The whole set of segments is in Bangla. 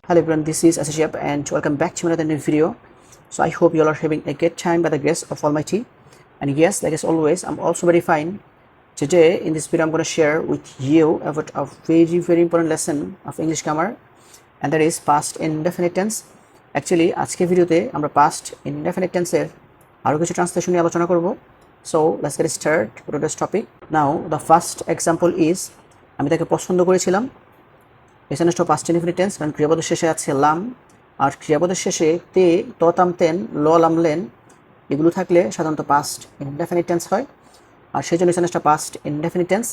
Hello everyone, this is Shihab and welcome back to another new video. So I hope you all are having a good time by the grace of Almighty. And yes, like as always, I'm also very fine. Today in this video I'm going to share with you about a very important lesson of English grammar, and that is past indefinite tense. Actually আজকে ভিডিওতে আমরা past indefinite tense এর আরো কিছু ট্রান্সলেশন নিয়ে আলোচনা করব. So let's get started with today's topic. Now the first example is আমি তাকে পছন্দ করেছিলাম. এখানে পাস্ট ইনডিফিনিট টেন্স, কারণ ক্রিয়াপদের শেষে আছে লাম, আর ক্রিয়াপদের শেষে তে, ত, তাম, তেন, ল, লাম, লেন এগুলো থাকলে সাধারণত পাস্ট ইনডেফিনিট টেন্স হয়, আর সেই জন্য এখানে পাস্ট ইনডেফিনিট টেন্স.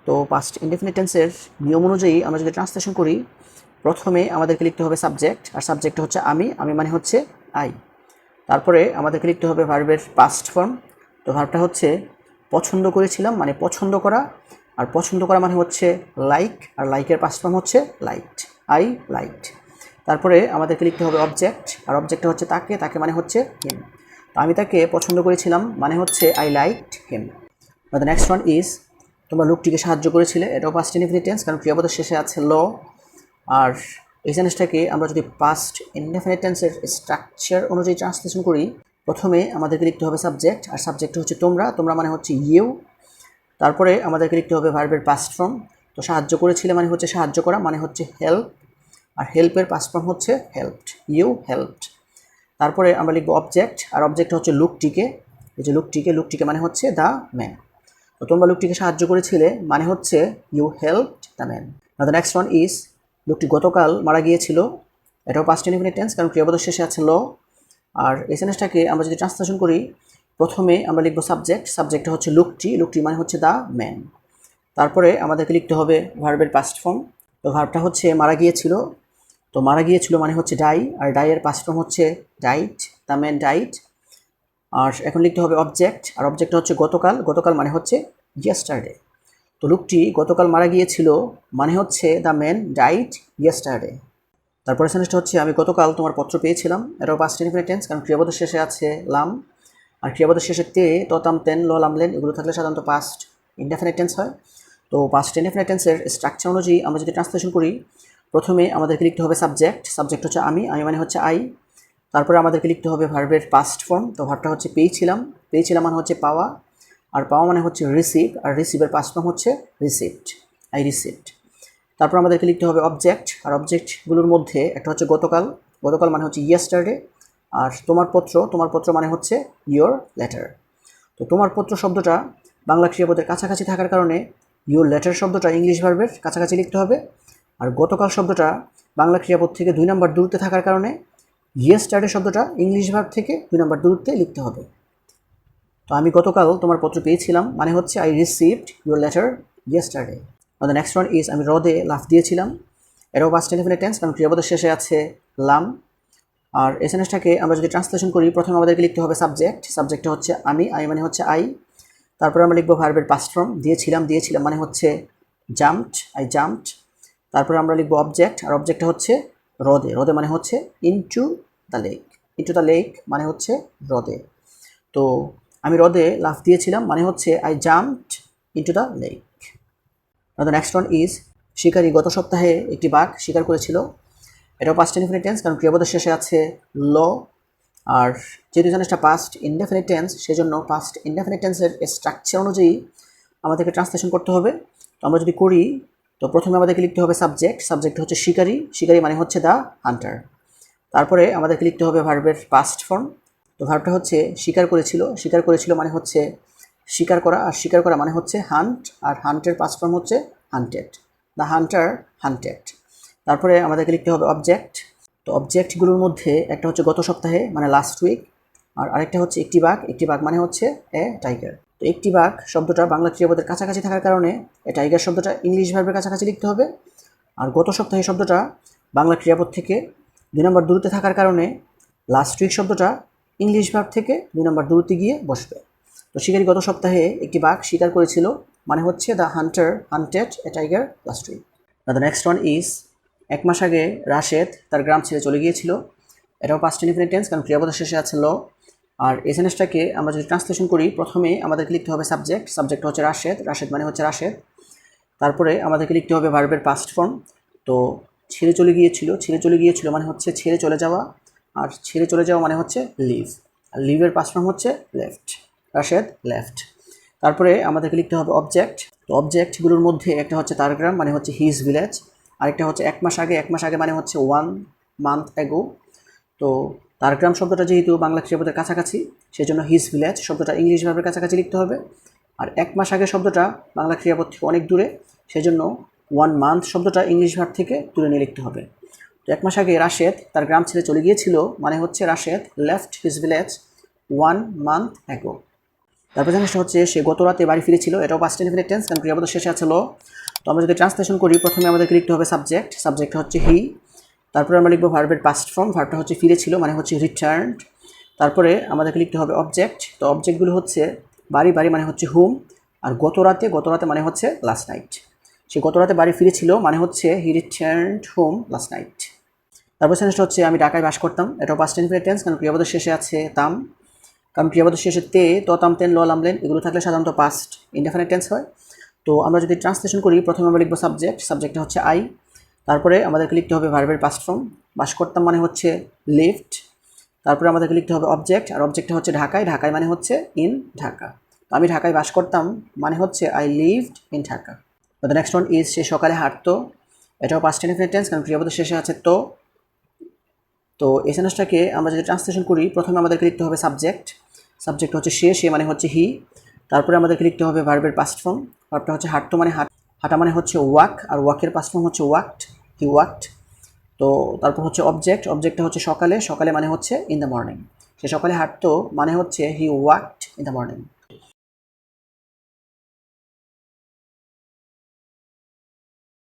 তো পাস্ট ইনডেফিনিট টেন্সের নিয়ম অনুযায়ী আমরা যদি ট্রান্সলেশন করি, প্রথমে আমাদেরকে লিখতে হবে সাবজেক্ট, আর সাবজেক্ট হচ্ছে আমি, আমি মানে হচ্ছে আই. তারপরে আমাদেরকে লিখতে হবে ভার্বের পাস্ট ফর্ম. তো ভার্বটা হচ্ছে পছন্দ করেছিলাম মানে পছন্দ করা, আর পছন্দ করা মানে হচ্ছে লাইক, আর লাইকের পাস্ট ফর্ম হচ্ছে লাইকড, আই লাইকড. তারপরে আমাদেরকে লিখতে হবে অবজেক্ট, আর অবজেক্টটা হচ্ছে তাকে, তাকে মানে হচ্ছে হিম. তো আমি তাকে পছন্দ করেছিলাম মানে হচ্ছে I liked him. The next one is তোমরা লোকটিকে সাহায্য করেছিলে, এটাও পাস্ট ইনডেফিনিট টেন্স, কারণ ক্রিয়াপদের শেষে আছে ল. আর এই জিনিসটাকে আমরা যদি পাস্ট ইনডেফিনিট টেন্সের স্ট্রাকচার অনুযায়ী ট্রান্সলেশন করি, প্রথমে আমাদেরকে লিখতে হবে সাবজেক্ট, আর সাবজেক্ট হচ্ছে তোমরা, তোমরা মানে হচ্ছে ইউ. তারপরে আমাদেরকে লিখতে হবে ভার্বের পাস্ট ফর্ম. তো সাহায্য করেছিলে মানে হচ্ছে সাহায্য করা, মানে হচ্ছে হেল্প, আর হেল্পের পাস্ট ফর্ম হচ্ছে হেল্পড, ইউ হেল্পড. তারপরে আমরা লিখবো অবজেক্ট, আর অবজেক্ট হচ্ছে লুকটিকে, এই যে লুকটিকে, লুকটিকে মানে হচ্ছে দ্য ম্যান. তো তোমরা লোকটিকে সাহায্য করেছিলে মানে হচ্ছে you helped the man. The next one is লোকটি গতকাল মারা গিয়েছিল, এটাও পাস্ট ইনডেফিনিট টেন্স, কারণ ক্রিয়াপদের শেষে আছে ল. আর এই সেন্টেন্সটাকে আমরা যদি ট্রান্সলেশন করি, প্রথমে আমরা লিখবো সাবজেক্ট, সাবজেক্টটা হচ্ছে লুকটি, লুকটি মানে হচ্ছে দ্য ম্যান. তারপরে আমাদেরকে লিখতে হবে ভার্বের পাস্ট ফর্ম. তো ভার্বটা হচ্ছে মারা গিয়েছিল, তো মারা গিয়েছিল মানে হচ্ছে ডাই, আর ডাইয়ের পাস্ট ফর্ম হচ্ছে ডাইট, দ্য ম্যান ডাইট. আর এখন লিখতে হবে অবজেক্ট, আর অবজেক্টটা হচ্ছে গতকাল, গতকাল মানে হচ্ছে ইয়েস্টারডে. তো লোকটি গতকাল মারা গিয়েছিল মানে হচ্ছে দ্য ম্যান ডাইট ইয়েস্টারডে. তারপরে সেন্টেন্সটা হচ্ছে আমি গতকাল তোমার পত্র পেয়েছিলাম, এটাও পাস্ট ইনডেফিনিট টেন্স, কারণ ক্রিয়াপদের শেষে আছে লাম, আর ক্রিয়াপদের শেষে তে, ত, তাম, তেন, ল, লাম, লেন এগুলো থাকলে সাধারণত পাস্ট ইনডেফিনিট টেন্স হয়. তো পাস্ট ইনডেফিনিট টেন্সের স্ট্রাকচার অনুযায়ী আমরা যদি ট্রান্সলেশন করি, প্রথমে আমাদেরকে লিখতে হবে সাবজেক্ট, সাবজেক্ট হচ্ছে আমি, আমি মানে হচ্ছে আই. তারপরে আমাদেরকে লিখতে হবে ভার্বের পাস্ট ফর্ম. তো ভার্বটা হচ্ছে পেয়েছিলাম, পেয়েছিলাম মানে হচ্ছে পাওয়া, আর পাওয়া মানে হচ্ছে রিসিভ, আর রিসিভের পাস্ট ফর্ম হচ্ছে রিসিভড, আই রিসিভড. তারপর আমাদেরকে লিখতে হবে অবজেক্ট, আর অবজেক্টগুলোর মধ্যে একটা হচ্ছে গতকাল, গতকাল মানে হচ্ছে ইয়েস্টারডে. আর তোমার পত্র, তোমার পত্র মানে হচ্ছে ইয়োর লেটার. তো তোমার পত্র শব্দটা বাংলা ক্রিয়াপদের কাছাকাছি থাকার কারণে ইয়োর লেটার শব্দটা ইংলিশ ভার্বের কাছাকাছি লিখতে হবে. আর গতকাল শব্দটা বাংলা ক্রিয়াপদ থেকে 2 নম্বর দূরত্বে থাকার কারণে ইয়েস্টারডে শব্দটা ইংলিশ ভার্ব থেকে 2 নম্বর দূরত্বে লিখতে হবে. তো আমি গতকাল তোমার পত্র পেয়েছিলাম মানে হচ্ছে I received your letter yesterday. The next one is আমি হ্রদে লাফ দিয়েছিলাম, এটাও পাস্ট ইনডেফিনিট টেন্স, কারণ ক্রিয়াপদের শেষে আছে লাম. আর এই সেন্টেন্সটাকে আমরা যদি ট্রান্সলেশন করি, প্রথমে আমাদেরকে লিখতে হবে সাবজেক্ট, সাবজেক্টটা হচ্ছে আমি, আমি মানে হচ্ছে আই. তারপরে আমরা লিখবো ভার্বের পাস্ট ফর্ম, দিয়েছিলাম, দিয়েছিলাম মানে হচ্ছে জাম্পড, আই জাম্পড. তারপরে আমরা লিখবো অবজেক্ট, আর অবজেক্টটা হচ্ছে হ্রদে, হ্রদে মানে হচ্ছে into the lake, into the lake মানে হচ্ছে হ্রদে. তো আমি হ্রদে লাফ দিয়েছিলাম মানে হচ্ছে I jumped into the lake. The next one is শিকারী গত সপ্তাহে একটি বাঘ শিকার করেছিল, এটাও পাস্ট ইনডেফিনিট টেন্স, কারণ ক্রিয়াপদের শেষে আছে ল. আর যেহেতু জিনিসটা পাস্ট ইনডেফিনিট টেন্স, সেজন্য পাস্ট ইনডেফিনিট টেন্সের স্ট্রাকচার অনুযায়ী আমাদেরকে ট্রান্সলেশন করতে হবে. তো আমরা যদি করি, তো প্রথমে আমাদেরকে লিখতে হবে সাবজেক্ট, সাবজেক্ট হচ্ছে শিকারী, শিকারী মানে হচ্ছে দ্য হান্টার. তারপরে আমাদেরকে লিখতে হবে ভার্বের পাস্ট ফর্ম. তো ভার্বটা হচ্ছে শিকার করেছিল, শিকার করেছিল মানে হচ্ছে শিকার করা, আর শিকার করা মানে হচ্ছে হান্ট, আর হান্টের পাস্ট ফর্ম হচ্ছে হান্টেড, দ্য হান্টার হান্টেড. তারপরে আমাদেরকে লিখতে হবে অবজেক্ট. তো অবজেক্টগুলোর মধ্যে একটা হচ্ছে গত সপ্তাহে মানে লাস্ট উইক, আর আরেকটা হচ্ছে একটি বাঘ, একটি বাঘ মানে হচ্ছে এ টাইগার. তো একটি বাঘ শব্দটা বাংলা ক্রিয়াপদের কাছাকাছি থাকার কারণে এ টাইগার শব্দটা ইংলিশ ভার্বের কাছাকাছি লিখতে হবে. আর গত সপ্তাহে শব্দটা বাংলা ক্রিয়াপদ থেকে 2 নম্বর দূরত্বে থাকার কারণে লাস্ট উইক শব্দটা ইংলিশ ভার্ব থেকে 2 নম্বর দূরত্বে গিয়ে বসবে. তো শিকারী গত সপ্তাহে একটি বাঘ শিকার করেছিল মানে হচ্ছে the hunter hunted a tiger last week. The next one is 1 মাস আগে রাশেদ তার গ্রাম ছেড়ে চলে গিয়েছিল, এটাও পাস্ট ইনডেফিনিট টেন্স, কারণ ক্রিয়াপদের শেষে আছে ল. আর এই সেন্টেন্সটাকে আমরা যদি ট্রান্সলেশন করি, প্রথমে আমাদেরকে লিখতে হবে সাবজেক্ট, সাবজেক্ট হচ্ছে রাশেদ, রাশেদ মানে হচ্ছে রাশেদ. তারপরে আমাদেরকে লিখতে হবে ভার্বের পাস্ট ফর্ম. তো ছেড়ে চলে গিয়েছিল মানে হচ্ছে ছেড়ে চলে যাওয়া, আর ছেড়ে চলে যাওয়া মানে হচ্ছে লিভ, আর লিভের পাস্ট ফর্ম হচ্ছে লেফট। রাশেদ লেফট। তারপরে আমাদেরকে লিখতে হবে অবজেক্ট। তো অবজেক্টগুলোর মধ্যে একটা হচ্ছে তার গ্রাম মানে হচ্ছে হিজ ভিলেজ, আরেকটা হচ্ছে এক মাস আগে মানে হচ্ছে 1 month ago। তো তার গ্রাম শব্দটা যেহেতু বাংলা ক্রিয়াপদের কাছাকাছি, সেই জন্য হিজ ভিলেজ শব্দটা ইংলিশ ভার্বের কাছাকাছি লিখতে হবে। আর এক মাস আগে শব্দটা বাংলা ক্রিয়াপদ থেকে অনেক দূরে, সেই জন্য 1 month শব্দটা ইংলিশ ভার্ব থেকে তুলে নিয়ে লিখতে হবে। তো এক মাস আগে রাশেদ তার গ্রাম ছেড়ে চলে গিয়েছিল মানে হচ্ছে Rashed left his village 1 month ago। তারপর জিনিসটা হচ্ছে সে গত রাতে বাড়ি ফিরেছিল, এটাও পাস্ট ইনডেফিনিট টেন্স, কারণ ক্রিয়াপদ শেষে আছে ল। তো আমরা যদি ট্রান্সলেশন করি, প্রথমে আমাদেরকে লিখতে হবে সাবজেক্টটা হচ্ছে হি। তারপরে আমরা লিখবো ভার্বের পাস্ট ফর্ম, ভার্বটা হচ্ছে ফিরেছিল মানে হচ্ছে রিটার্নড। তারপরে আমাদেরকে লিখতে হবে অবজেক্ট। তো অবজেক্টগুলো হচ্ছে বাড়ি মানে হচ্ছে হুম, আর গত রাতে মানে হচ্ছে লাস্ট নাইট। সে গত রাতে বাড়ি ফিরেছিল মানে হচ্ছে হি রিটার্নড হোম লাস্ট নাইট। তারপর সেন্টেন্সটা হচ্ছে আমি ঢাকায় বাস করতাম, এটাও পাস্ট ইনডেফিনিট টেন্স, কারণ ক্রিয়াপদের শেষে আছে তাম। কারণ ক্রিয়াপদের শেষে তে, ত, তাম, তেন, ল, লাম, লেন এগুলো থাকলে সাধারণত পাস্ট ইনডেফিনিট টেন্স হয়। তো আমরা যদি ট্রান্সলেশন করি, প্রথমে আমরা লিখবো সাবজেক্টটা হচ্ছে আই। তারপরে আমাদেরকে লিখতে হবে ভার্বের পাস্ট ফর্ম, বাস করতাম মানে হচ্ছে লিভড। তারপরে আমাদেরকে লিখতে হবে অবজেক্ট, আর অবজেক্টটা হচ্ছে ঢাকায় মানে হচ্ছে ইন ঢাকা। তো আমি ঢাকায় বাস করতাম মানে হচ্ছে I lived in Dhaka. The next one is সে সকালে হাঁটতো, এটাও পাস্ট ইনডেফিনিট টেন্স, কারণ ক্রিয়াপদের শেষে আছে তো। তো এই সেন্টেন্সটাকে আমরা যদি ট্রান্সলেশন করি, প্রথমে আমাদেরকে লিখতে হবে সাবজেক্ট হচ্ছে সে মানে হচ্ছে হি। তারপরে আমাদেরকে লিখতে হবে ভার্বের পাস্ট ফর্ম, ভার্বটা হচ্ছে হাঁটতো মানে হাঁটা মানে হচ্ছে ওয়াক, আর ওয়াকের পাস্ট ফর্ম হচ্ছে ওয়াকড, হি ওয়াকড। তো তারপর হচ্ছে অবজেক্টটা হচ্ছে সকালে মানে হচ্ছে ইন দ্য মর্নিং। সে সকালে হাঁটতো মানে হচ্ছে হি ওয়াকড ইন দ্য মর্নিং।